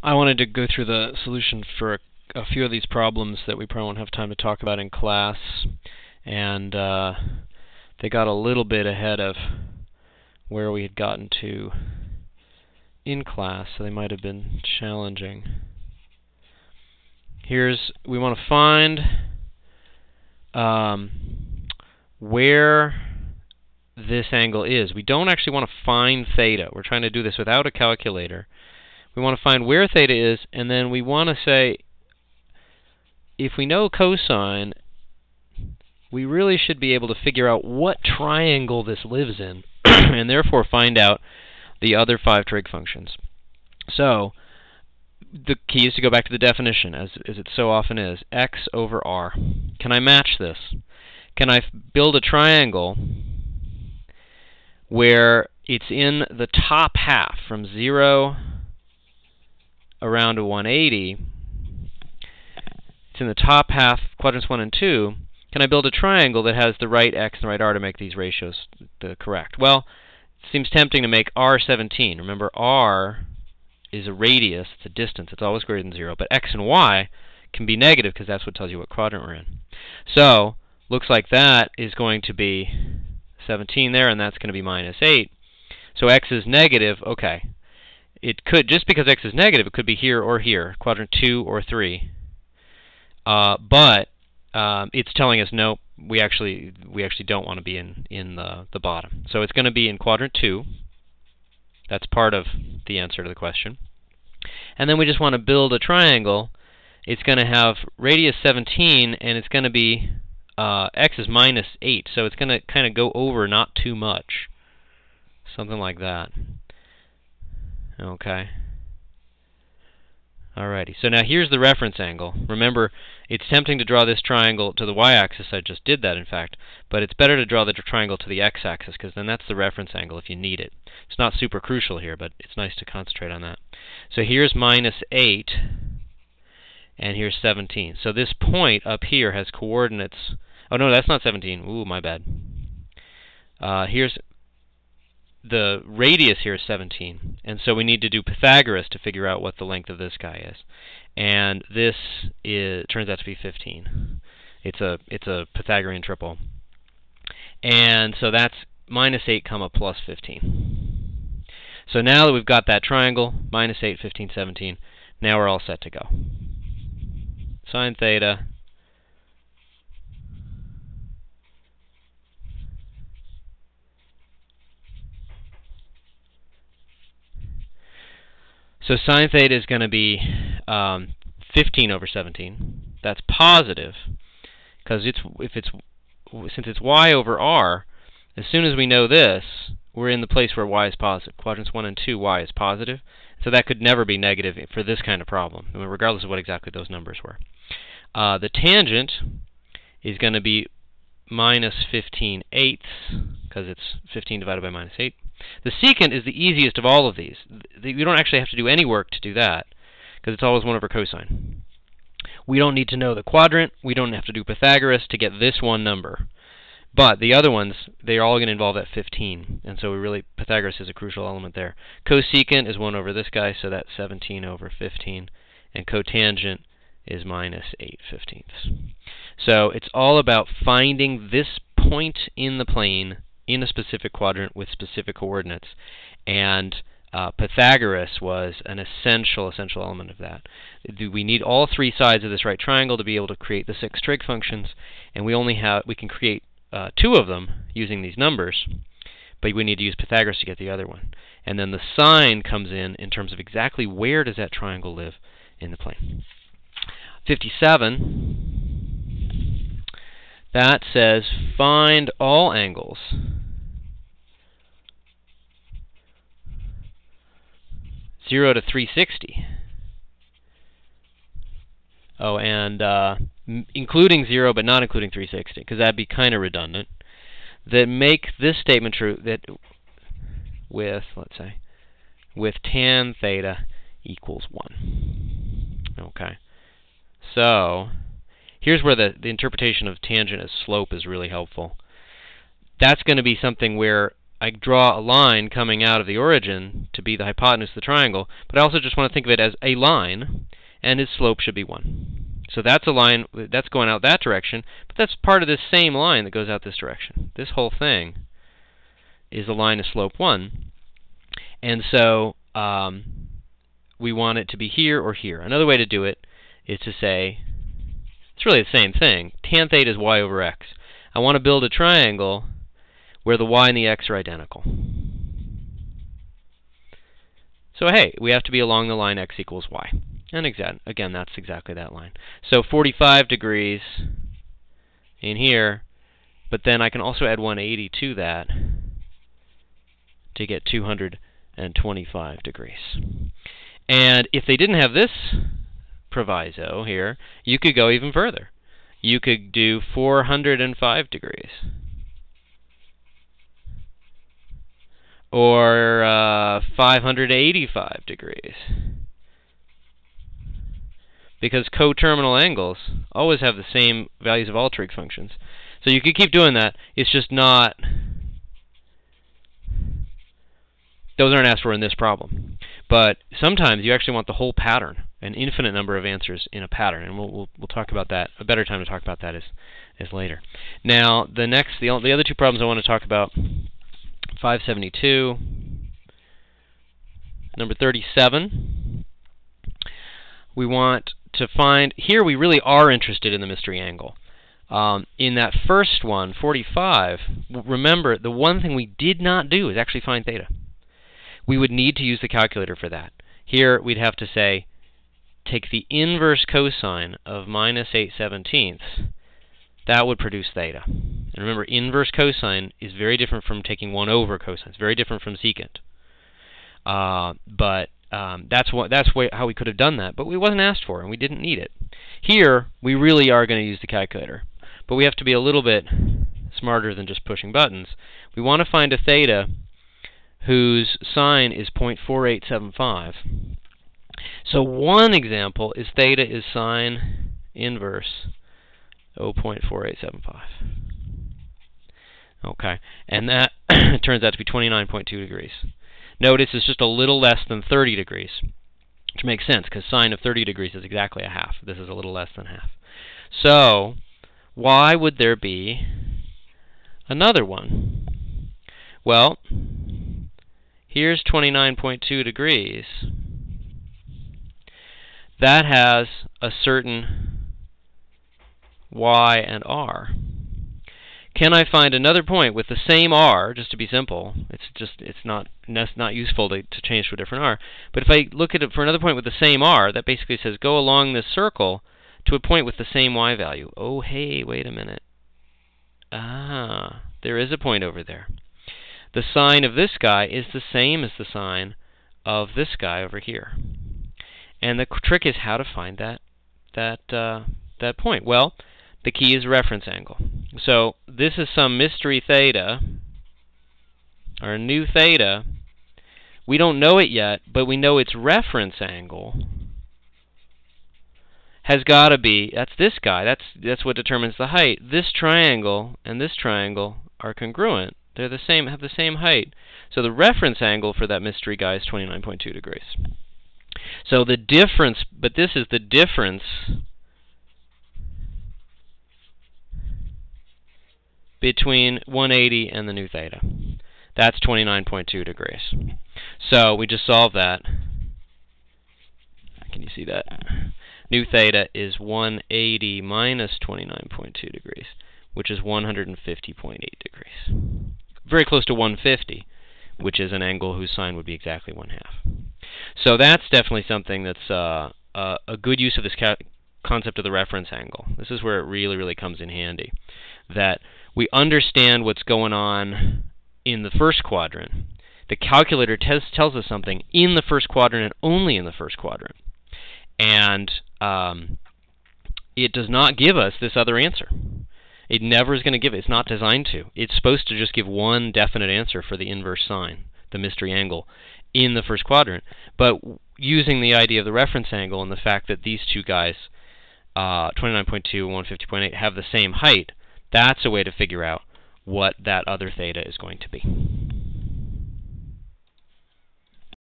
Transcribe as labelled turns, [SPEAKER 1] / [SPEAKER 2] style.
[SPEAKER 1] I wanted to go through the solution for a few of these problems that we probably won't have time to talk about in class, and they got a little bit ahead of where we had gotten to in class, so they might have been challenging. We want to find where this angle is. We don't actually want to find theta. We're trying to do this without a calculator. We want to find where theta is, and then we want to say, if we know cosine, we really should be able to figure out what triangle this lives in, and therefore find out the other 5 trig functions. So the key is to go back to the definition, as it so often is, x over r. Can I match this? Can I build a triangle where it's in the top half, from 0 around to 180, it's in the top half, quadrants 1 and 2. Can I build a triangle that has the right x and the right r to make these ratios correct? Well, it seems tempting to make r 17. Remember, r is a radius, it's a distance, it's always greater than 0, but x and y can be negative because that's what tells you what quadrant we're in. So, looks like that is going to be 17 there, and that's going to be minus 8. So x is negative. Okay. It could, just because x is negative, it could be here or here, quadrant 2 or 3. But it's telling us, no, we actually don't want to be in the bottom. So it's going to be in quadrant 2. That's part of the answer to the question. And then we just want to build a triangle. It's going to have radius 17, and it's going to be x is minus 8. So it's going to kind of go over not too much. Something like that. Okay. Alrighty. So now here's the reference angle. Remember, it's tempting to draw this triangle to the y-axis. I just did that, in fact. But it's better to draw the triangle to the x-axis, because then that's the reference angle if you need it. It's not super crucial here, but it's nice to concentrate on that. So here's minus 8, and here's 17. So this point up here has coordinates. Oh, no, that's not 17. Ooh, my bad. Here's the radius here is 17, and so we need to do Pythagoras to figure out what the length of this guy is. And this turns out to be 15. It's a Pythagorean triple. And so that's minus 8 comma plus 15. So now that we've got that triangle, minus 8, 15, 17, now we're all set to go. Sine theta So sine theta is going to be 15 over 17. That's positive, because since it's y over r, as soon as we know this, we're in the place where y is positive. Quadrants 1 and 2, y is positive. So that could never be negative for this kind of problem, regardless of what exactly those numbers were. The tangent is going to be minus 15/8, because it's 15 divided by minus 8. The secant is the easiest of all of these. You don't actually have to do any work to do that, because it's always 1 over cosine. We don't need to know the quadrant. We don't have to do Pythagoras to get this one number. But the other ones, they're all going to involve that 15. And so Pythagoras is a crucial element there. Cosecant is 1 over this guy, so that's 17 over 15. And cotangent is minus 8/15. So it's all about finding this point in the plane in a specific quadrant with specific coordinates. And Pythagoras was an essential element of that. We need all 3 sides of this right triangle to be able to create the 6 trig functions, and we can create 2 of them using these numbers, but we need to use Pythagoras to get the other one. And then the sign comes in terms of exactly where does that triangle live in the plane. 57, that says find all angles (0 to 360). Oh, and including 0 but not including 360, because that'd be kind of redundant. That make this statement true, that with tan theta equals 1. Okay. So here's where the interpretation of tangent as slope is really helpful. That's going to be something where I draw a line coming out of the origin to be the hypotenuse of the triangle, but I also just want to think of it as a line, and its slope should be 1. So that's a line that's going out that direction, but that's part of this same line that goes out this direction. This whole thing is a line of slope 1. And so we want it to be here or here. Another way to do it is to say, it's really the same thing. Tan theta is y over x. I want to build a triangle where the y and the x are identical. So hey, we have to be along the line x equals y. And again, that's exactly that line. So 45 degrees in here, but then I can also add 180 to that to get 225 degrees. And if they didn't have this proviso here, you could go even further. You could do 405 degrees. Or 585 degrees. Because coterminal angles always have the same values of all trig functions. So you could keep doing that. It's just not... Those aren't asked for in this problem. But sometimes you actually want the whole pattern, an infinite number of answers in a pattern. And we'll talk about that. A better time to talk about that is later. Now, the other two problems I want to talk about, 572, number 37. We want to find, here we really are interested in the mystery angle. In that first one, 45, remember, the one thing we did not do is actually find theta. We would need to use the calculator for that. Here, we'd have to say, take the inverse cosine of minus 8/17. That would produce theta. And remember, inverse cosine is very different from taking 1 over cosine. It's very different from secant. But that's how we could have done that. But we wasn't asked for, and we didn't need it. Here, we really are going to use the calculator. But we have to be a little bit smarter than just pushing buttons. We want to find a theta whose sine is 0.4875. So one example is theta is sine inverse 0.4875. Okay, and that turns out to be 29.2 degrees. Notice it's just a little less than 30 degrees, which makes sense because sine of 30 degrees is exactly a half. This is a little less than half. So why would there be another one? Well, here's 29.2 degrees. That has a certain y and r. Can I find another point with the same r, just to be simple? It's not useful to change to a different r. But if I look at it for another point with the same r, that basically says go along this circle to a point with the same y value. Oh, hey, wait a minute. Ah, there is a point over there. The sine of this guy is the same as the sine of this guy over here. And the trick is how to find that point. Well, the key is reference angle. So this is some mystery theta, or new theta. We don't know it yet, but we know its reference angle has got to be, that's this guy. That's what determines the height. This triangle and this triangle are congruent. They're the same, have the same height. So the reference angle for that mystery guy is 29.2 degrees. So the difference, but this is the difference between 180 and the new theta. That's 29.2 degrees. So we just solved that. Can you see that? New theta is 180 minus 29.2 degrees, which is 150.8 degrees. Very close to 150, which is an angle whose sine would be exactly 1/2. So that's definitely something that's a good use of this concept of the reference angle. This is where it really, really comes in handy. That we understand what's going on in the first quadrant. The calculator tells us something in the first quadrant and only in the first quadrant. And it does not give us this other answer. It never is going to give it. It's not designed to. It's supposed to just give one definite answer for the inverse sine, the mystery angle, in the first quadrant. But using the idea of the reference angle and the fact that these two guys, 29.2 and 150.8, have the same height, that's a way to figure out what that other theta is going to be.